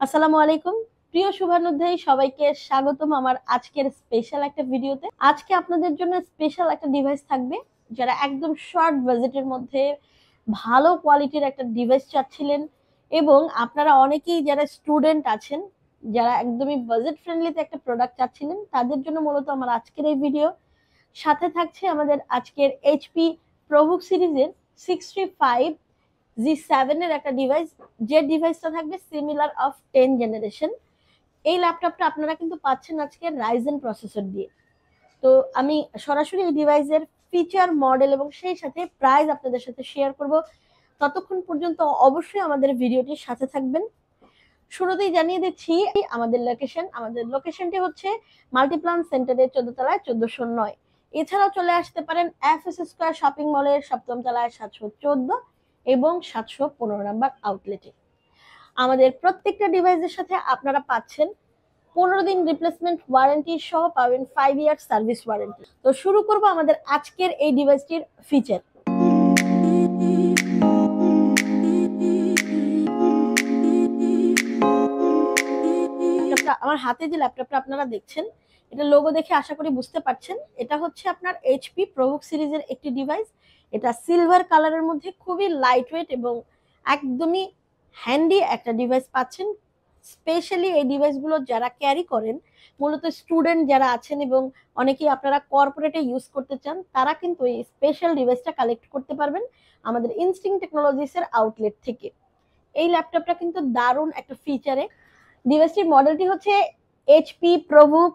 আসসালামু আলাইকুম প্রিয় শুভানুধ্যায়ী সবাইকে স্বাগতম আমার আজকের স্পেশাল একটা ভিডিওতে। আজকে আপনাদের জন্য স্পেশাল একটা ডিভাইস থাকবে। যারা একদম শর্ট বাজেটের মধ্যে ভালো কোয়ালিটির একটা ডিভাইস চাচ্ছিলেন এবং আপনারা অনেকেই যারা স্টুডেন্ট আছেন, যারা একদমই বাজেট ফ্রেন্ডলিতে একটা প্রোডাক্ট চাচ্ছিলেন, তাদের জন্য মূলত আমার আজকের এই ভিডিও। সাথে থাকছে আমাদের আজকের এইচপি প্রবুক সিরিজের 65 G7 এর একটা ডিভাইস, যে ডিভাইসটা থাকবে সিমিলার অফ 10 জেনারেশন। এই ল্যাপটপটা আপনারা কিন্তু পাচ্ছেন আজকে রাইজেন প্রসেসর দিয়ে। তো আমি সরাসরি এই ডিভাইসের ফিচার, মডেল এবং সেই সাথে প্রাইস আপনাদের সাথে শেয়ার করব। ততক্ষণ পর্যন্ত অবশ্যই আমাদের ভিডিওটির সাথে থাকবেন। শুরুতেই জানিয়ে দিচ্ছি আমাদের লোকেশনটি হচ্ছে মাল্টিপ্লান সেন্টারের 14 তলায় 1409। এছাড়াও চলে আসতে পারেন এফএস স্কয়ার শপিং মলের 7ম তলায় 714 এবং 715 নাম্বার আউটলেটে। আমাদের প্রত্যেকটা ডিভাইসের সাথে আপনারা পাচ্ছেন 15 দিন রিপ্লেসমেন্ট ওয়ারেন্টি সহ পাবেন 5 ইয়ার সার্ভিস ওয়ারেন্টি। তো শুরু করব আমাদের আজকের এই ডিভাইসটির ফিচার। আমার হাতে যে ল্যাপটপটা আপনারা দেখছেন, এটা লোগো দেখে আশা করি বুঝতে পারছেন, এটা হচ্ছে আপনার এইচপি প্রবুক সিরিজের একটি ডিভাইস। এটা সিলভার কালারের মধ্যে খুবই লাইট ওয়েট এবং একদমই হ্যান্ডি একটা ডিভাইস পাচ্ছেন। স্পেশালি এই ডিভাইসগুলো যারা ক্যারি করেন, মূলত স্টুডেন্ট যারা আছেন এবং অনেকেই আপনারা কর্পোরেটে ইউজ করতে চান, তারা কিন্তু এই স্পেশাল ডিভাইসটা কালেক্ট করতে পারবেন আমাদের ইনস্টিং টেকনোলজিসের আউটলেট থেকে। এই ল্যাপটপটা কিন্তু দারুণ একটা ফিচারে। ডিভাইসটির মডেলটি হচ্ছে HP ProBook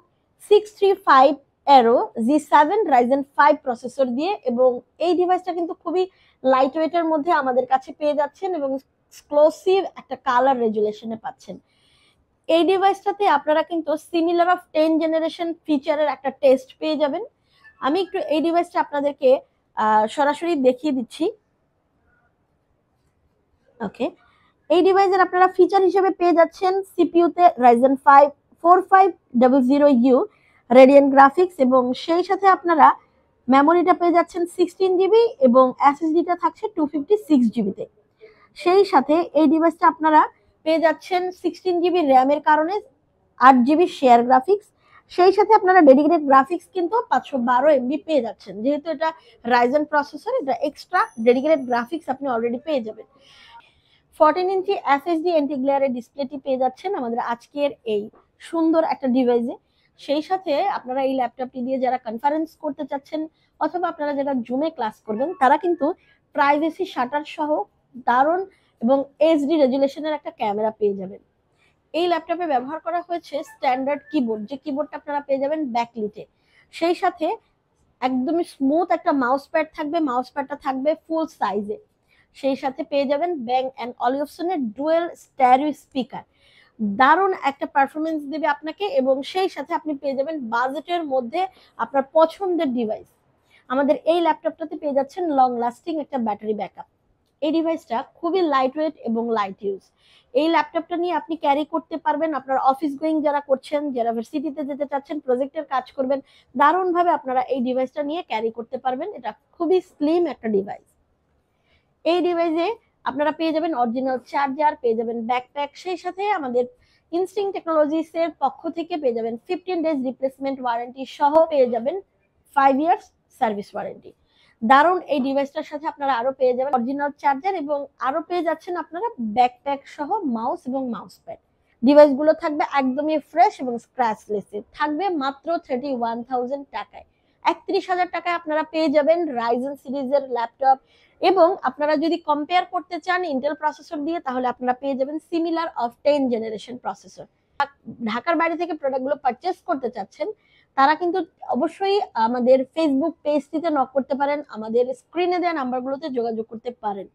635 Aero G7 Ryzen 5 processor দিয়ে, এবং এই ডিভাইসটা কিন্তু খুবই লাইট ওয়েটের মধ্যে আমাদের কাছে পেয়ে যাচ্ছেন এবং এক্সক্লুসিভ একটা কালার রেজুলেশনে পাচ্ছেন। এই ডিভাইসটাতে আপনারা কিন্তু সিমিলার অফ 10 জেনারেশন ফিচারের একটা টেস্ট পেয়ে যাবেন। আমি একটু এই ডিভাইসটা আপনাদেরকে সরাসরি দেখিয়ে দিচ্ছি। ওকে, এই ডিভাইসের আপনারা ফিচার হিসেবে পেয়ে যাচ্ছেন সিপিইউতে Ryzen 5 4500U রেডিয়ান গ্রাফিক্স, এবং সেই সাথে আপনারা মেমোরিটা পেয়ে যাচ্ছেন 16GB এবং এসএসডিটা থাকছে 256GB তে। সেই সাথে এই ডিভাইসটা আপনারা পেয়ে যাচ্ছেন 16GB র্যামের কারণে 8GB শেয়ার গ্রাফিক্স। সেই সাথে আপনারা ডেডিকেটেড গ্রাফিক্স কিন্তু 512MB পেয়ে যাচ্ছেন। যেহেতু এটা রাইজেন প্রসেসর, এটা এক্সট্রা ডেডিকেটেড গ্রাফিক্স আপনি অলরেডি পেয়ে যাবেন। 14 ইঞ্চি এফএসডি এন্টি গ্লেয়ারের ডিসপ্লেটি পেয়ে যাচ্ছেন আমাদের আজকের এই সুন্দর একটা ডিভাইসে। সেই সাথে আপনারা এই ল্যাপটপটি দিয়ে যারা কনফারেন্স করতে চাচ্ছেন অথবা আপনারা যারা জুমে ক্লাস করবেন, তারা কিন্তু প্রাইভেসি শাটার সহ দারুণ এবং এইচডি রেজুলেশনের একটা ক্যামেরা পেয়ে যাবেন। এই ল্যাপটপে ব্যবহার করা হয়েছে স্ট্যান্ডার্ড কিবোর্ড, যে কিবোর্ডটা আপনারা পেয়ে যাবেন ব্যাকলিটে। সেই সাথে একদমই স্মুথ একটা মাউস প্যাড থাকবে, মাউস প্যাডটা থাকবে ফুল সাইজে। সেই সাথে পেয়ে যাবেন ব্যাং অ্যান্ড অলিভসনের ডুয়েল স্টেরিও স্পিকার, দারুণ একটা পারফরমেন্স দেবে আপনাকে, এবং সেই সাথে আপনি পেয়ে যাবেন বাজেটের মধ্যে আপনার পছন্দের ডিভাইস। আমাদের এই ল্যাপটপটাতে পেয়ে যাচ্ছেন লং লাস্টিং একটা ব্যাটারি ব্যাকআপ। এই ডিভাইসটা খুবই লাইট ওয়েট এবং লাইট ইউজ। এই ল্যাপটপটা নিয়ে আপনি ক্যারি করতে পারবেন আপনার অফিস গোয়িং যারা করছেন, যারা ভার্সিটিতে যেতে চাচ্ছেন, প্রজেক্টের কাজ করবেন, দারুণভাবে আপনারা এই ডিভাইসটা নিয়ে ক্যারি করতে পারবেন। এটা খুবই স্লিম একটা ডিভাইস। এই ডিভাইসে আপনারা পেয়ে যাবেন অরিজিনাল চার্জার, পেয়ে যাবেন ব্যাকপ্যাক, সেই সাথে আমাদের ইনস্টিং টেকনোলজিস এর পক্ষ থেকে পেয়ে যাবেন 15 ডেজ রিপ্লেসমেন্ট ওয়ারেন্টি সহ পেয়ে যাবেন 5 ইয়ার্স সার্ভিস ওয়ারেন্টি। দারুণ এই ডিভাইসটার সাথে আপনারা আরো পেয়ে যাবেন অরিজিনাল চার্জার এবং আরো পেয়ে যাচ্ছেন আপনারা ব্যাকপ্যাক সহ মাউস এবং মাউস প্যাড। ডিভাইসগুলো থাকবে একদমই ফ্রেশ এবং স্ক্র্যাচলেস, থাকবে মাত্র 31,000 টাকায়। 31,000 টাকায় আপনারা পেয়ে যাবেন রাইজেন সিরিজের ল্যাপটপ, এবং আপনারা যদি কম্পেয়ার করতে চান ইন্টেল প্রসেসর দিয়ে, তাহলে আপনারা পেয়ে যাবেন সিমিলার অফ 10 জেনারেশন প্রসেসর। ঢাকার বাইরে থেকে প্রোডাক্টগুলো পারচেস করতে চাচ্ছেন, তারা কিন্তু অবশ্যই আমাদের ফেসবুক পেজটিতে নক করতে পারেন, আমাদের স্ক্রিনে দেওয়া নাম্বারগুলোতে যোগাযোগ করতে পারেন।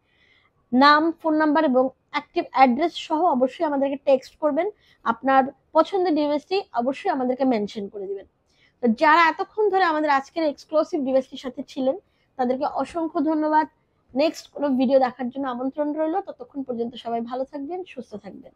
নাম, ফোন নাম্বার এবং অ্যাক্টিভ অ্যাড্রেস সহ অবশ্যই আমাদেরকে টেক্সট করবেন। আপনার পছন্দের ডিভাইসটি অবশ্যই আমাদেরকে মেনশন করে দিবেন। তো যারা এতক্ষণ ধরে আমাদের আজকের এক্সক্লুসিভ ডিভাইসটির সাথে ছিলেন, তাদেরকে অসংখ্য ধন্যবাদ। নেক্সট কোনো ভিডিও দেখার জন্য আমন্ত্রণ রইল। ততক্ষণ পর্যন্ত সবাই ভালো থাকবেন, সুস্থ থাকবেন।